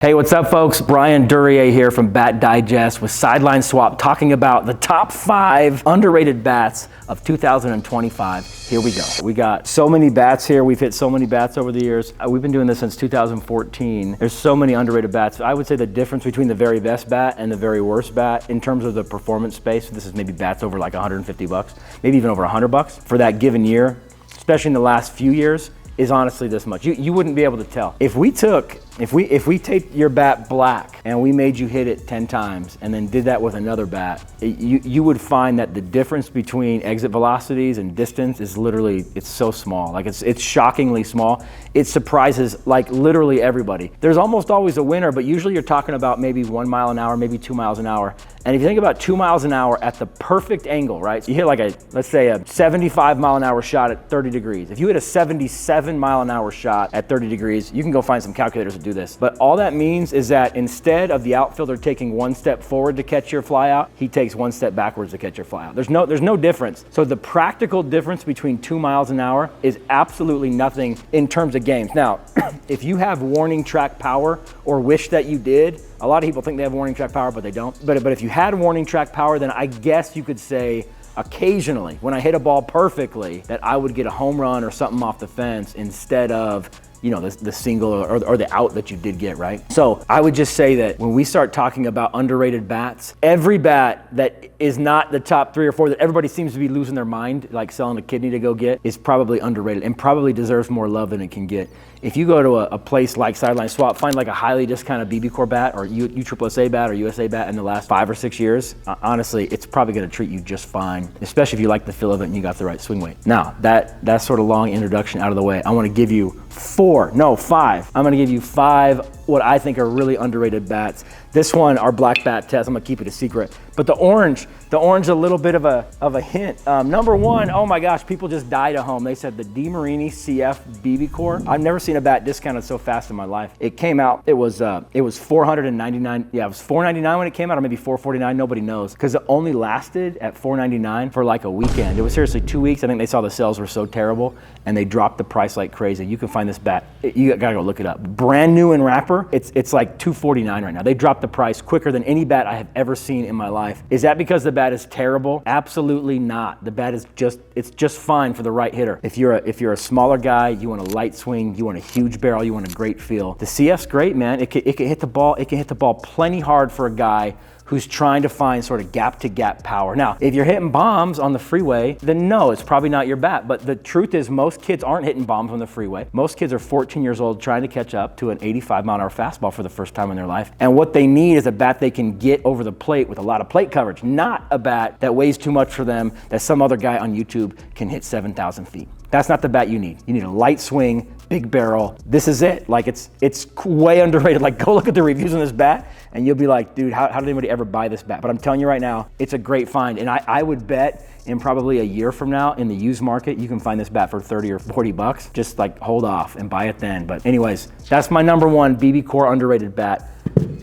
Hey, what's up, folks? Brian Duryea here from BatDigest with SidelineSwap, talking about the top 5 underrated bats of 2025. Here we go. We got so many bats here. We've hit so many bats over the years. We've been doing this since 2014. There's so many underrated bats. I would say the difference between the very best bat and the very worst bat in terms of the performance space, this is maybe bats over like 150 bucks, maybe even over 100 bucks for that given year, especially in the last few years, is honestly this much. You wouldn't be able to tell. If we taped your bat black and we made you hit it 10 times and then did that with another bat, you would find that the difference between exit velocities and distance is literally, it's so small. Like it's shockingly small. It surprises like literally everybody. There's almost always a winner, but usually you're talking about maybe 1 mile an hour, maybe 2 miles an hour. And if you think about 2 miles an hour at the perfect angle, right? So you hit like let's say a 75 mile an hour shot at 30 degrees. If you hit a 77 mile an hour shot at 30 degrees, you can go find some calculators to do this. But all that means is that instead of the outfielder taking 1 step forward to catch your fly out, he takes 1 step backwards to catch your fly out. There's no difference. So the practical difference between 2 miles an hour is absolutely nothing in terms of games. Now, if you have warning track power or wish that you did, a lot of people think they have warning track power, but they don't. But if you had warning track power, then I guess you could say occasionally, when I hit a ball perfectly, that I would get a home run or something off the fence instead of, you know, the single or the out that you did get, right? So I would just say that when we start talking about underrated bats, every bat that is not the top 3 or 4 that everybody seems to be losing their mind, like selling a kidney to go get, is probably underrated and probably deserves more love than it can get. If you go to a place like SidelineSwap, find like a highly discounted BBCOR bat or USSSA bat or USA bat in the last 5 or 6 years, honestly, it's probably gonna treat you just fine, especially if you like the feel of it and you got the right swing weight. Now, that sort of long introduction out of the way, I wanna give you 5. I'm gonna give you 5 what I think are really underrated bats. This one, our black bat test, I'm gonna keep it a secret. But the orange, a little bit of a hint. Number 1, oh my gosh, people just died at home. They said the DeMarini CF BBCOR. I've never seen a bat discounted so fast in my life. It came out, it was $499. Yeah, it was $499 when it came out, or maybe $449, nobody knows. Because it only lasted at $499 for like a weekend. It was seriously 2 weeks. I think they saw the sales were so terrible and they dropped the price like crazy. You can find this bat, you gotta go look it up. Brand new in wrapper, it's like $249 right now. They dropped the price quicker than any bat I have ever seen in my life. Is that because the bat is terrible? Absolutely not. The bat is it's just fine for the right hitter. If you're a smaller guy, you want a light swing, you want a huge barrel, you want a great feel. The CF's great, man. It can hit the ball plenty hard for a guy who's trying to find sort of gap-to-gap power. Now, if you're hitting bombs on the freeway, then no, it's probably not your bat. But the truth is most kids aren't hitting bombs on the freeway. Most kids are 14 years old trying to catch up to an 85 mile an hour fastball for the first time in their life. And what they need is a bat they can get over the plate with a lot of plate coverage, not a bat that weighs too much for them that some other guy on YouTube can hit 7,000 feet. That's not the bat you need. You need a light swing, big barrel. This is it. Like it's way underrated. Like go look at the reviews on this bat and you'll be like, dude, how did anybody ever buy this bat? But I'm telling you right now, it's a great find. And I would bet in probably a year from now in the used market, you can find this bat for 30 or 40 bucks. Just like hold off and buy it then. But anyways, that's my number 1 BBCOR underrated bat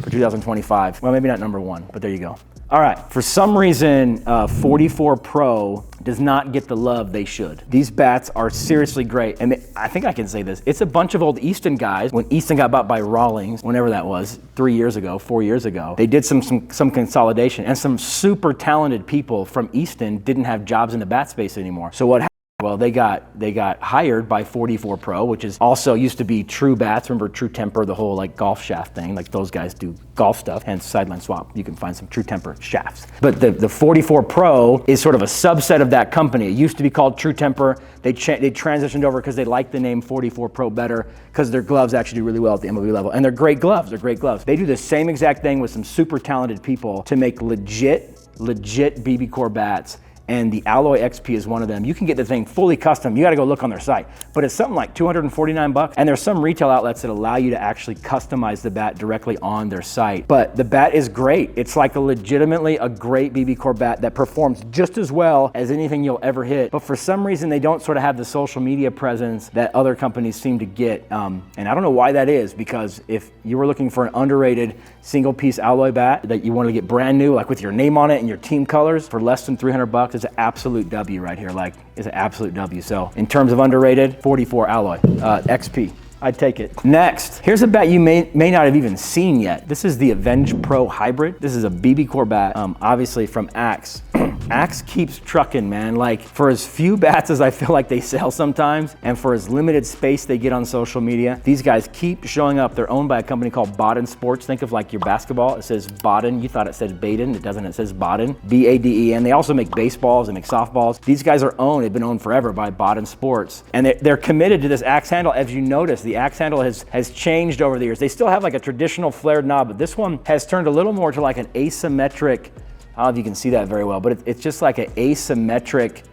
for 2025. Well, maybe not number 1, but there you go. All right, for some reason, 44 Pro does not get the love they should. These bats are seriously great, and I think I can say this. It's a bunch of old Easton guys. When Easton got bought by Rawlings, whenever that was, 4 years ago, they did some consolidation, and some super talented people from Easton didn't have jobs in the bat space anymore. So what happened? Well, they got hired by 44 Pro, which is also used to be True Bats. Remember True Temper, the whole like golf shaft thing? Like those guys do golf stuff, hence SidelineSwap. You can find some True Temper shafts. But the 44 Pro is sort of a subset of that company. It used to be called True Temper. They transitioned over because they like the name 44 Pro better because their gloves actually do really well at the MLB level. And they're great gloves. They do the same exact thing with some super talented people to make legit BBCOR bats. And the Alloy XP is one of them. You can get the thing fully custom. You gotta go look on their site. But it's something like 249 bucks. And there's some retail outlets that allow you to actually customize the bat directly on their site. But the bat is great. It's like legitimately a great BBCOR bat that performs just as well as anything you'll ever hit. But for some reason, they don't sort of have the social media presence that other companies seem to get. And I don't know why that is, because if you were looking for an underrated single piece alloy bat that you want to get brand new, like with your name on it and your team colors for less than 300 bucks, it's an absolute W right here. Like, it's an absolute W. So in terms of underrated, 44 alloy, XP. I'd take it. Next, here's a bat you may not have even seen yet. This is the Avenge Pro Hybrid. This is a BBCOR bat, obviously from Axe. Axe keeps trucking, man. Like, for as few bats as I feel like they sell sometimes, and for as limited space they get on social media, these guys keep showing up. They're owned by a company called Baden Sports. Think of like your basketball. It says Baden. You thought it said Baden. It doesn't. It says Baden. B-A-D-E-N. They also make baseballs and make softballs. These guys are owned. They've been owned forever by Baden Sports. And they're committed to this Axe handle. As you notice, the Axe handle has changed over the years. They still have like a traditional flared knob, but this one has turned a little more to like an asymmetric, I don't know if you can see that very well, but it's just like an asymmetric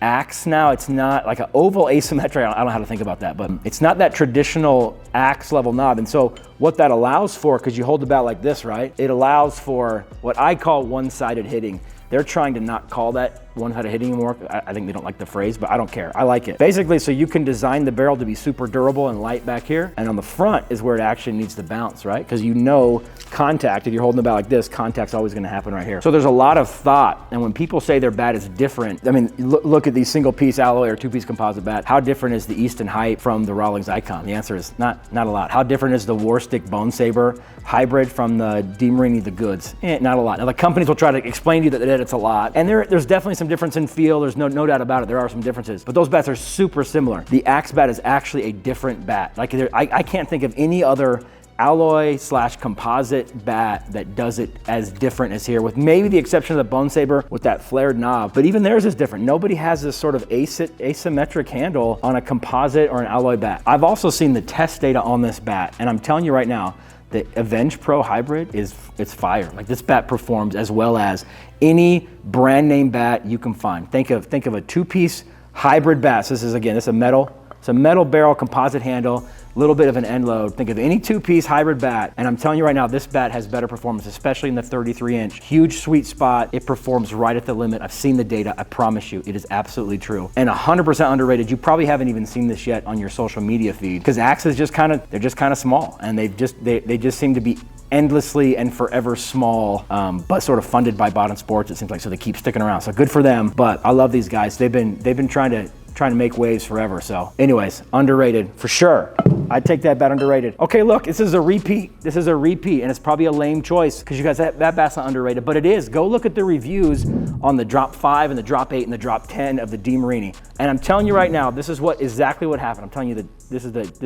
Axe now. It's not like an oval asymmetric. I don't know how to think about that, but it's not that traditional Axe level knob. And so what that allows for, because you hold the bat like this, right? It allows for what I call one-sided hitting. They're trying to not call that one-sided hitting anymore. I think they don't like the phrase, but I don't care. I like it. Basically, so you can design the barrel to be super durable and light back here, and on the front is where it actually needs to bounce, right? Because you know contact, if you're holding the bat like this, contact's always gonna happen right here. So there's a lot of thought, and when people say their bat is different, I mean, look at these single-piece alloy or two-piece composite bat. How different is the Easton Hype from the Rawlings Icon? The answer is not a lot. How different is the Warstick Bone Saber hybrid from the DeMarini The Goods? Not a lot. Now the companies will try to explain to you that it's a lot, and there's definitely some difference in feel. There's no doubt about it. There are some differences, but those bats are super similar. The Axe bat is actually a different bat. Like I can't think of any other alloy / composite bat that does it as different as here, with maybe the exception of the Bone Saber with that flared knob, but even theirs is different. Nobody has this sort of asymmetric handle on a composite or an alloy bat. I've also seen the test data on this bat, and I'm telling you right now, the Avenge Pro Hybrid it's fire. Like, this bat performs as well as any brand name bat you can find. Think of a two-piece hybrid bat. So this is a metal barrel composite handle, little bit of an end load. Think of any two-piece hybrid bat, and I'm telling you right now, this bat has better performance, especially in the 33-inch. Huge sweet spot. It performs right at the limit. I've seen the data. I promise you, it is absolutely true. And 100% underrated. You probably haven't even seen this yet on your social media feed, because Axe is they're just kind of small, and they just seem to be endlessly and forever small, but sort of funded by Baden Sports, it seems like, so they keep sticking around. So good for them, but I love these guys. They've been trying to make waves forever. So anyways, underrated for sure. I'd take that bat underrated. Okay, look, this is a repeat, and it's probably a lame choice because you guys, that bat's not underrated, but it is. Go look at the reviews on the drop 5 and the drop 8 and the drop 10 of the DeMarini. And I'm telling you right now, this is exactly what happened. I'm telling you that this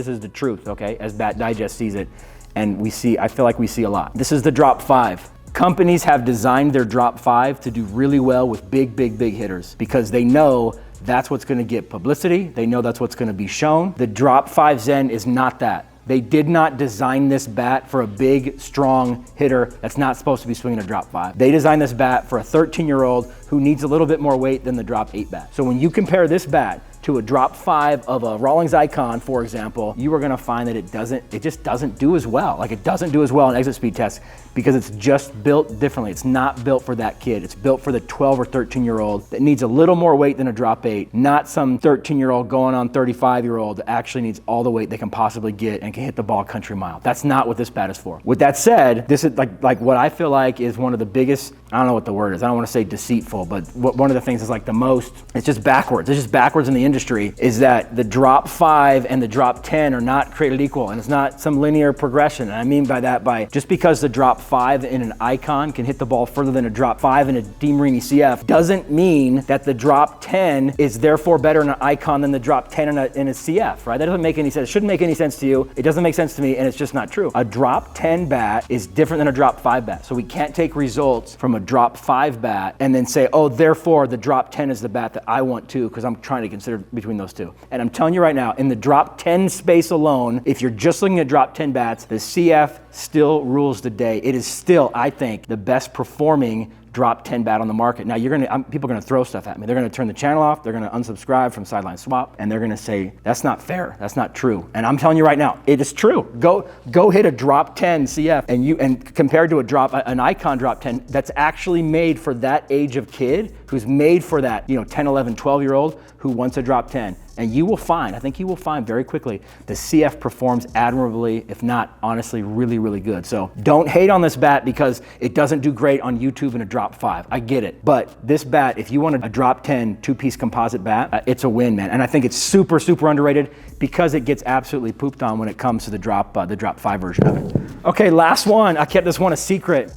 is the truth, okay, as BatDigest sees it. And I feel like we see a lot. This is the drop 5. Companies have designed their drop 5 to do really well with big hitters because they know that's what's gonna get publicity. They know that's what's gonna be shown. The drop 5 Zen is not that. They did not design this bat for a big, strong hitter that's not supposed to be swinging a drop 5. They designed this bat for a 13-year-old who needs a little bit more weight than the drop 8 bat. So when you compare this bat to a drop 5 of a Rawlings Icon, for example, you are gonna find that it just doesn't do as well. Like, it doesn't do as well in exit speed tests because it's just built differently. It's not built for that kid. It's built for the 12 or 13-year-old that needs a little more weight than a drop 8, not some 13-year-old going on 35-year-old that actually needs all the weight they can possibly get and can hit the ball country mile. That's not what this bat is for. With that said, this is like what I feel like is one of the biggest, I don't know what the word is, I don't wanna say deceitful, but one of the things is like the most, it's just backwards in the industry, is that the drop 5 and the drop 10 are not created equal, and it's not some linear progression. And I mean by that, just because the drop 5 in an Icon can hit the ball further than a drop 5 in a DeMarini CF doesn't mean that the drop 10 is therefore better in an Icon than the drop 10 in a CF, right? That doesn't make any sense. It shouldn't make any sense to you. It doesn't make sense to me, and it's just not true. A drop 10 bat is different than a drop 5 bat. So we can't take results from a drop 5 bat and then say, oh, therefore the drop 10 is the bat that I want too, because I'm trying to consider between those two. And I'm telling you right now, in the drop 10 space alone, if you're just looking at drop 10 bats, the CF still rules the day. It is still, I think, the best performing drop 10 bat on the market. Now people are gonna throw stuff at me. They're gonna turn the channel off, they're gonna unsubscribe from SidelineSwap, and they're gonna say, that's not fair, that's not true. And I'm telling you right now, it is true. Go hit a drop 10 CF and compared to an Icon drop 10 that's actually made for that age of kid, who's made for that, 10, 11, 12-year-old who wants a drop 10. And you will find, I think you will find very quickly, the CF performs admirably, if not honestly really, really good. So don't hate on this bat because it doesn't do great on YouTube in a drop 5. I get it. But this bat, if you want a drop 10 two-piece composite bat, it's a win, man. And I think it's super, super underrated because it gets absolutely pooped on when it comes to the drop 5 version of it. Okay, last one. I kept this one a secret.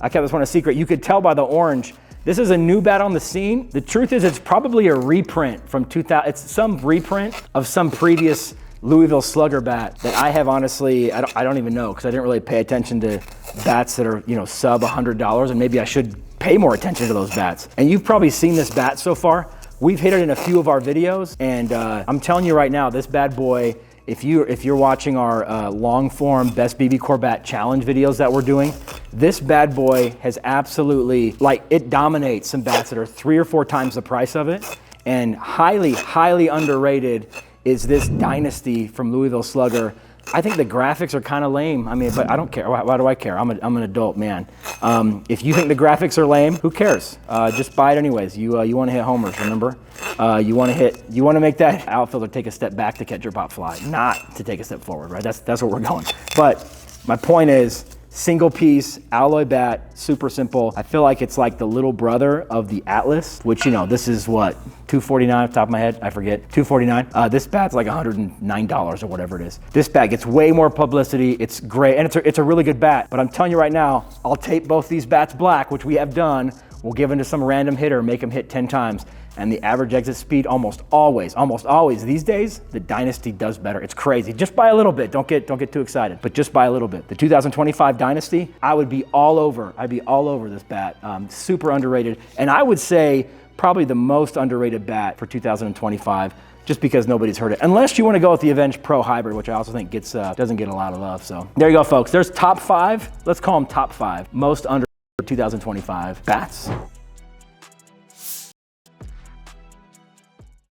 You could tell by the orange. This is a new bat on the scene. The truth is it's probably a reprint from 2000. It's some reprint of some previous Louisville Slugger bat that I have honestly, I don't even know because I didn't really pay attention to bats that are, sub $100, and maybe I should pay more attention to those bats. And you've probably seen this bat so far. We've hit it in a few of our videos, and I'm telling you right now, this bad boy, if you're watching our long form best BBCOR bat challenge videos that we're doing, this bad boy has absolutely, it dominates some bats that are 3 or 4 times the price of it. And highly, highly underrated is this Dynasty from Louisville Slugger. I think the graphics are kind of lame. I mean, but I don't care. Why do I care? I'm an adult man. If you think the graphics are lame, who cares? Just buy it anyways. You want to hit homers, remember? You want to make that outfielder take a step back to catch your pop fly, not to take a step forward, right? That's where we're going. But my point is, single piece, alloy bat, super simple. I feel like it's like the little brother of the Atlas, which, this is what, $249 off the top of my head, I forget, $249. This bat's like $109 or whatever it is. This bat gets way more publicity, it's great, and it's a really good bat. But I'm telling you right now, I'll tape both these bats black, which we have done. We'll give them to some random hitter, make them hit 10 times. And the average exit speed almost always these days, the Dynasty does better. It's crazy. Just by a little bit. Don't get too excited, but just by a little bit. The 2025 Dynasty, I'd be all over this bat. Super underrated. And I would say probably the most underrated bat for 2025, just because nobody's heard it. Unless you want to go with the Avenge Pro Hybrid, which I also think doesn't get a lot of love. So there you go, folks. There's top 5. Let's call them top 5 most underrated 2025 bats.